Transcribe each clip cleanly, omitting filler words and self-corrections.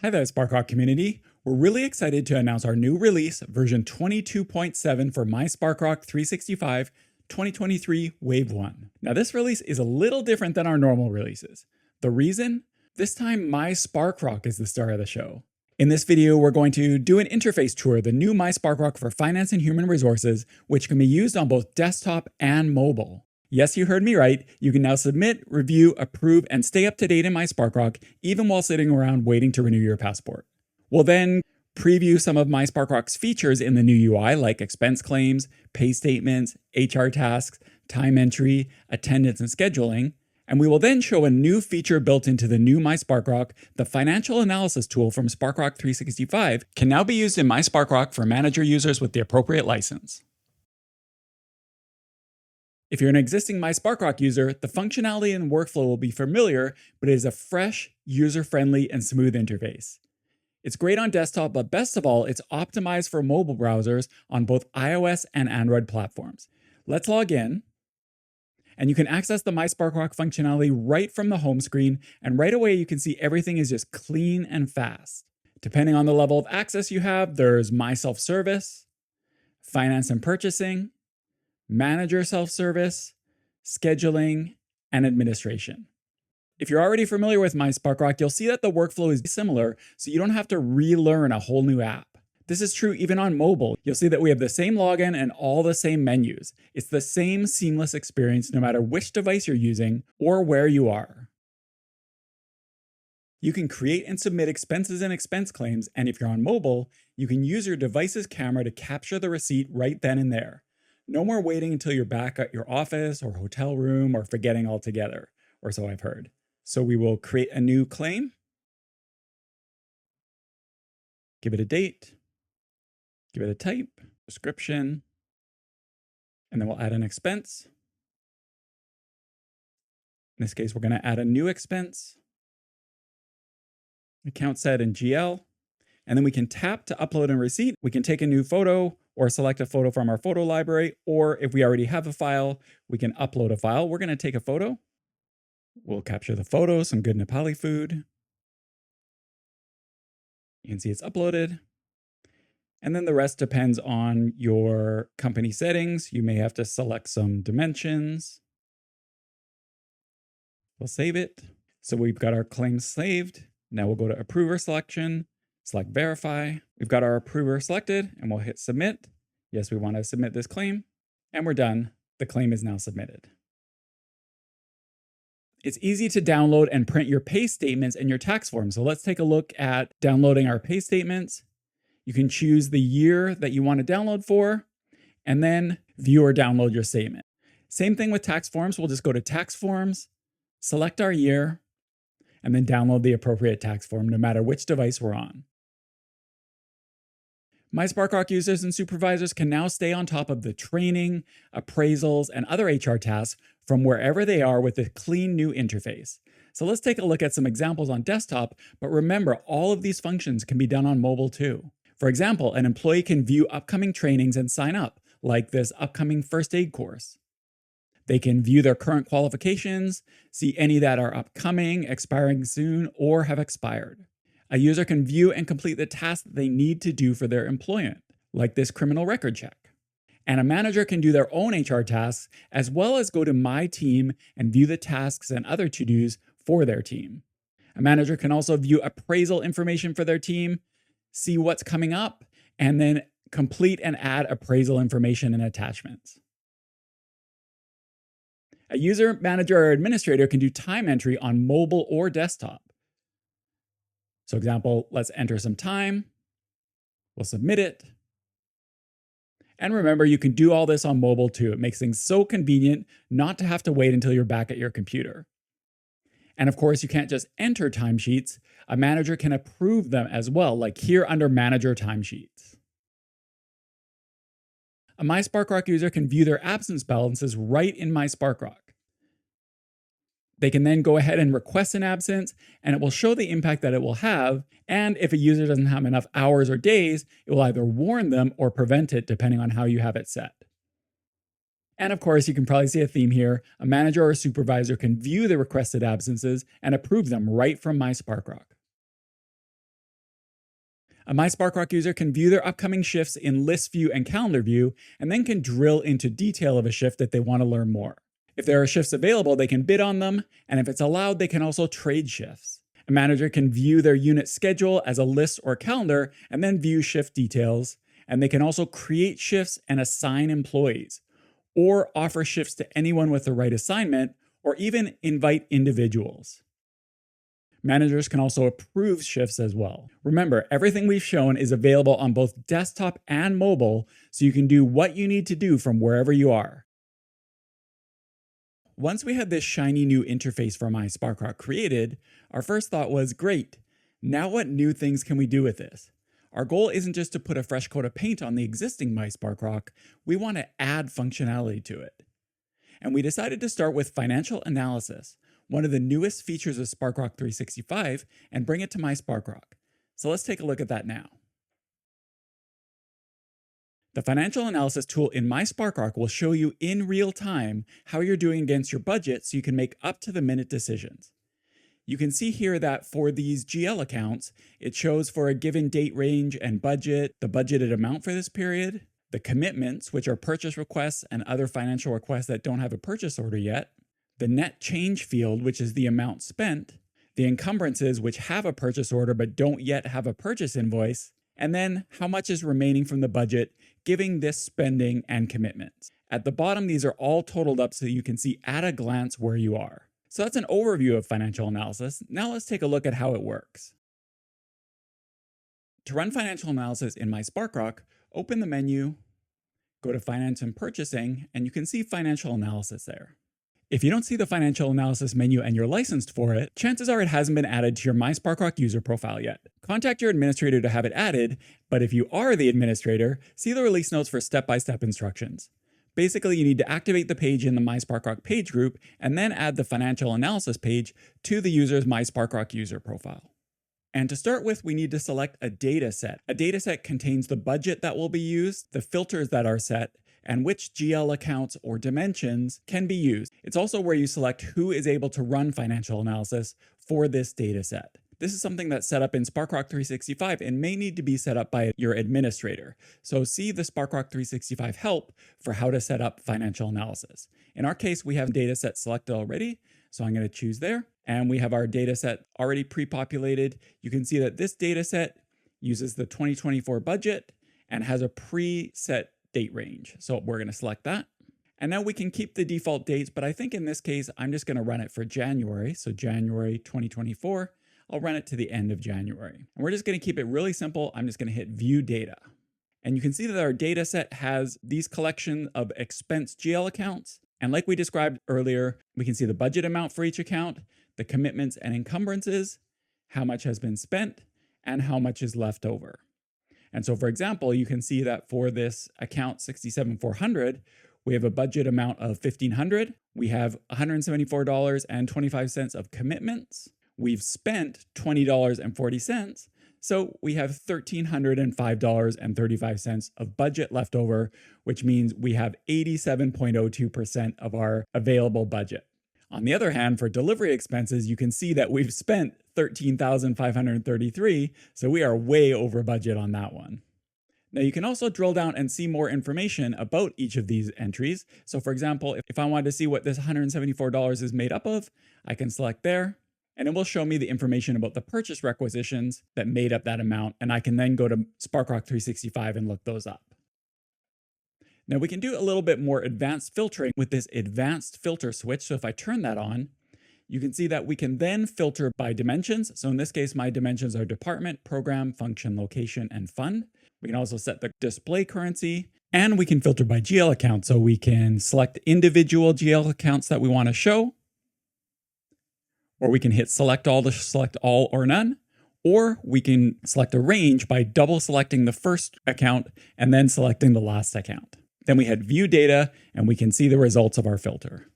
Hi there, Sparkrock community. We're really excited to announce our new release, version 22.7 for mySparkrock 365 2023 Wave 1. Now, this release is a little different than our normal releases. The reason? This time, mySparkrock is the star of the show. In this video, we're going to do an interface tour of the new mySparkrock for Finance and Human Resources, which can be used on both desktop and mobile. Yes, you heard me right. You can now submit, review, approve, and stay up to date in mySparkrock, even while sitting around waiting to renew your passport. We'll then preview some of mySparkrock's features in the new UI, like expense claims, pay statements, HR tasks, time entry, attendance, and scheduling. And we will then show a new feature built into the new mySparkrock. The financial analysis tool from Sparkrock 365 can now be used in mySparkrock for manager users with the appropriate license. If you're an existing mySparkrock user, the functionality and workflow will be familiar, but it is a fresh, user-friendly, and smooth interface. It's great on desktop, but best of all, it's optimized for mobile browsers on both iOS and Android platforms. Let's log in, and you can access the mySparkrock functionality right from the home screen, and right away you can see everything is just clean and fast. Depending on the level of access you have, there's My Self-Service, Finance and Purchasing, Manager Self-Service, Scheduling, and Administration. If you're already familiar with mySparkrock, you'll see that the workflow is similar, so you don't have to relearn a whole new app. This is true even on mobile. You'll see that we have the same login and all the same menus. It's the same seamless experience no matter which device you're using or where you are. You can create and submit expenses and expense claims, and if you're on mobile, you can use your device's camera to capture the receipt right then and there. No more waiting until you're back at your office or hotel room or forgetting altogether, or so I've heard. So we will create a new claim, give it a date, give it a type, description, and then we'll add an expense. In this case, we're going to add a new expense, account set in GL, and then we can tap to upload a receipt. We can take a new photo or select a photo from our photo library, or if we already have a file, we can upload a file. We're going to take a photo. We'll capture the photo, some good Nepali food. You can see it's uploaded. And then the rest depends on your company settings. You may have to select some dimensions. We'll save it. So we've got our claim saved. Now we'll go to Approver Selection, select Verify. We've got our approver selected, and we'll hit Submit. Yes, we want to submit this claim. And we're done. The claim is now submitted. It's easy to download and print your pay statements and your tax forms. So let's take a look at downloading our pay statements. You can choose the year that you want to download for, and then view or download your statement. Same thing with tax forms. We'll just go to Tax Forms, select our year, and then download the appropriate tax form no matter which device we're on. mySparkrock users and supervisors can now stay on top of the training, appraisals, and other HR tasks from wherever they are with a clean new interface. So let's take a look at some examples on desktop, but remember, all of these functions can be done on mobile too. For example, an employee can view upcoming trainings and sign up, like this upcoming first aid course. They can view their current qualifications, see any that are upcoming, expiring soon, or have expired. A user can view and complete the tasks that they need to do for their employment, like this criminal record check. And a manager can do their own HR tasks, as well as go to My Team and view the tasks and other to-dos for their team. A manager can also view appraisal information for their team, see what's coming up, and then complete and add appraisal information and attachments. A user, manager, or administrator can do time entry on mobile or desktop. So example, let's enter some time. We'll submit it. And remember, you can do all this on mobile too. It makes things so convenient not to have to wait until you're back at your computer. And of course, you can't just enter timesheets. A manager can approve them as well, like here under Manager Timesheets. A mySparkrock user can view their absence balances right in mySparkrock. They can then go ahead and request an absence, and it will show the impact that it will have. And if a user doesn't have enough hours or days, it will either warn them or prevent it, depending on how you have it set. And of course, you can probably see a theme here. A manager or supervisor can view the requested absences and approve them right from mySparkrock. A mySparkrock user can view their upcoming shifts in list view and calendar view, and then can drill into detail of a shift if they want to learn more. If there are shifts available, they can bid on them, and if it's allowed, they can also trade shifts. A manager can view their unit schedule as a list or calendar, and then view shift details, and they can also create shifts and assign employees, or offer shifts to anyone with the right assignment, or even invite individuals. Managers can also approve shifts as well. Remember, everything we've shown is available on both desktop and mobile, so you can do what you need to do from wherever you are. Once we had this shiny new interface for mySparkrock created, our first thought was, great, now what new things can we do with this? Our goal isn't just to put a fresh coat of paint on the existing mySparkrock, we want to add functionality to it. And we decided to start with financial analysis, one of the newest features of Sparkrock 365, and bring it to mySparkrock. So let's take a look at that now. The financial analysis tool in mySparkrock will show you in real time how you're doing against your budget so you can make up-to-the-minute decisions. You can see here that for these GL accounts, it shows for a given date range and budget, the budgeted amount for this period, the commitments, which are purchase requests and other financial requests that don't have a purchase order yet, the net change field, which is the amount spent, the encumbrances, which have a purchase order but don't yet have a purchase invoice, and then how much is remaining from the budget, giving this spending and commitments. At the bottom, these are all totaled up so you can see at a glance where you are. So that's an overview of financial analysis. Now let's take a look at how it works. To run financial analysis in mySparkrock, open the menu, go to Finance and Purchasing, and you can see Financial Analysis there. If you don't see the Financial Analysis menu and you're licensed for it, chances are it hasn't been added to your mySparkrock user profile yet. Contact your administrator to have it added, but if you are the administrator, see the release notes for step-by-step instructions. Basically, you need to activate the page in the mySparkrock page group and then add the Financial Analysis page to the user's mySparkrock user profile. And to start with, we need to select a data set. A data set contains the budget that will be used, the filters that are set, and which GL accounts or dimensions can be used. It's also where you select who is able to run financial analysis for this data set. This is something that's set up in Sparkrock 365 and may need to be set up by your administrator. So see the Sparkrock 365 help for how to set up financial analysis. In our case, we have data set selected already, so I'm going to choose there. And we have our data set already pre-populated. You can see that this data set uses the 2024 budget and has a preset date range. So we're going to select that. And now we can keep the default dates, but I think in this case, I'm just going to run it for January. So January 2024, I'll run it to the end of January. And we're just going to keep it really simple. I'm just going to hit View Data. And you can see that our data set has these collection of expense GL accounts. And like we described earlier, we can see the budget amount for each account, the commitments and encumbrances, how much has been spent, and how much is left over. And so, for example, you can see that for this account 67400, we have a budget amount of $1,500. We have $174.25 of commitments. We've spent $20.40. So we have $1,305.35 of budget left over, which means we have 87.02% of our available budget. On the other hand, for delivery expenses, you can see that we've spent $13,533, so we are way over budget on that one. Now you can also drill down and see more information about each of these entries. So for example, if I wanted to see what this $174 is made up of, I can select there, and it will show me the information about the purchase requisitions that made up that amount, and I can then go to Sparkrock 365 and look those up. Now we can do a little bit more advanced filtering with this advanced filter switch. So if I turn that on, you can see that we can then filter by dimensions. So in this case, my dimensions are department, program, function, location, and fund. We can also set the display currency, and we can filter by GL account. So we can select individual GL accounts that we want to show, or we can hit select all to select all or none, or we can select a range by double selecting the first account and then selecting the last account. Then we hit View Data, and we can see the results of our filter.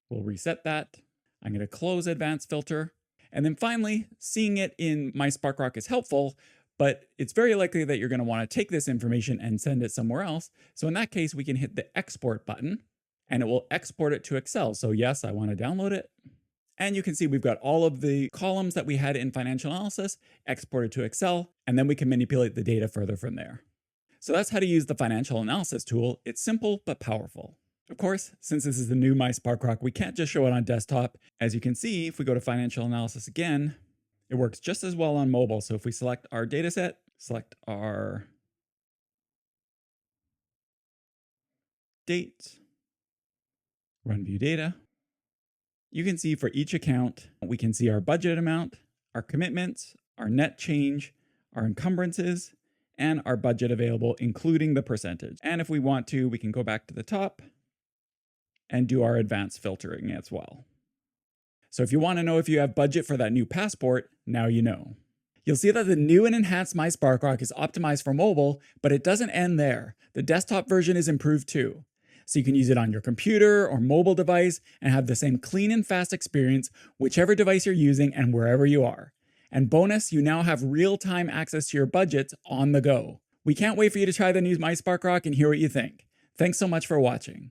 We'll reset that. I'm going to close Advanced Filter. And then finally, seeing it in mySparkrock is helpful, but it's very likely that you're going to want to take this information and send it somewhere else. So in that case, we can hit the Export button, and it will export it to Excel. So yes, I want to download it. And you can see we've got all of the columns that we had in financial analysis exported to Excel, and then we can manipulate the data further from there. So that's how to use the financial analysis tool. It's simple but powerful. Of course, since this is the new mySparkrock, we can't just show it on desktop. As you can see, if we go to financial analysis again, it works just as well on mobile. So if we select our dataset, select our dates, run view data, you can see for each account, we can see our budget amount, our commitments, our net change, our encumbrances, and our budget available, including the percentage. And if we want to, we can go back to the top and do our advanced filtering as well. So if you want to know if you have budget for that new passport, now you know. You'll see that the new and enhanced mySparkrock is optimized for mobile, but it doesn't end there. The desktop version is improved too. So you can use it on your computer or mobile device and have the same clean and fast experience, whichever device you're using and wherever you are. And bonus, you now have real-time access to your budgets on the go. We can't wait for you to try the new mySparkrock and hear what you think. Thanks so much for watching.